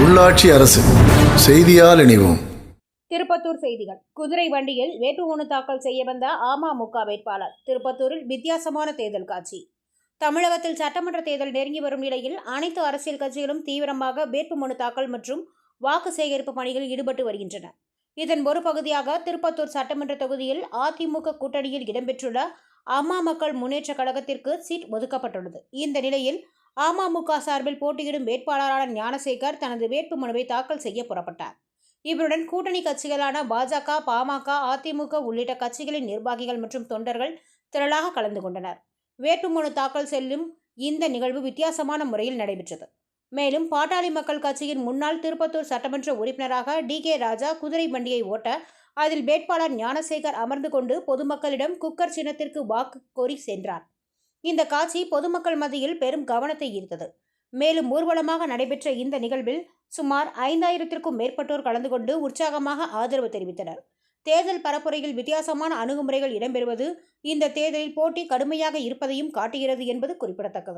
உள்ளாட்சி அரசு செய்தியால் இணைவோம். திருப்பத்தூர் செய்திகள். குதிரை வண்டியில் வேட்புமனு தாக்கல் செய்ய வந்த அமமுக வேட்பாளர். திருப்பத்தூரில் வித்தியாசமான தேர்தல் காட்சி. தமிழகத்தில் சட்டமன்ற தேர்தல் நெருங்கி வரும் நிலையில் அனைத்து அரசியல் கட்சிகளும் தீவிரமாக வேட்புமனு தாக்கல் மற்றும் வாக்கு சேகரிப்பு பணிகளில் ஈடுபட்டு வருகின்றன. இதன் ஒரு பகுதியாக திருப்பத்தூர் சட்டமன்ற தொகுதியில் அதிமுக கூட்டணியில் இடம்பெற்றுள்ள அம்மா மக்கள் முன்னேற்ற கழகத்திற்கு சீட் ஒதுக்கப்பட்டுள்ளது. இந்த நிலையில் அமமுக சார்பில் போட்டியிடும் வேட்பாளரான ஞானசேகர் தனது வேட்புமனுவை தாக்கல் செய்ய புறப்பட்டார். இவருடன் கூட்டணி கட்சிகளான பாஜக, பாமக, அதிமுக உள்ளிட்ட கட்சிகளின் நிர்வாகிகள் மற்றும் தொண்டர்கள் திரளாக கலந்து கொண்டனர். வேட்புமனு தாக்கல் செல்லும் இந்த நிகழ்வு வித்தியாசமான முறையில் நடைபெற்றது. மேலும் பாட்டாளி மக்கள் கட்சியின் முன்னாள் திருப்பத்தூர் சட்டமன்ற உறுப்பினராக டி.கே. ராஜா குதிரை வண்டியை ஓட்ட, அதில் வேட்பாளர் ஞானசேகர் அமர்ந்து கொண்டு பொதுமக்களிடம் குக்கர் சின்னத்திற்கு வாக்கு கோரி சென்றார். இந்த காட்சி பொதுமக்கள் மத்தியில் பெரும் கவனத்தை ஈர்த்தது. மேலும் ஊர்வலமாக நடைபெற்ற இந்த நிகழ்வில் சுமார் 5000த்திற்கும் மேற்பட்டோர் கலந்து கொண்டு உற்சாகமாக ஆதரவு தெரிவித்தனர். தேர்தல் பரப்புரையில் வித்தியாசமான அணுகுமுறைகள் இடம்பெறுவது இந்த தேர்தலில் போட்டி கடுமையாக இருப்பதையும் காட்டுகிறது என்பது குறிப்பிடத்தக்கது.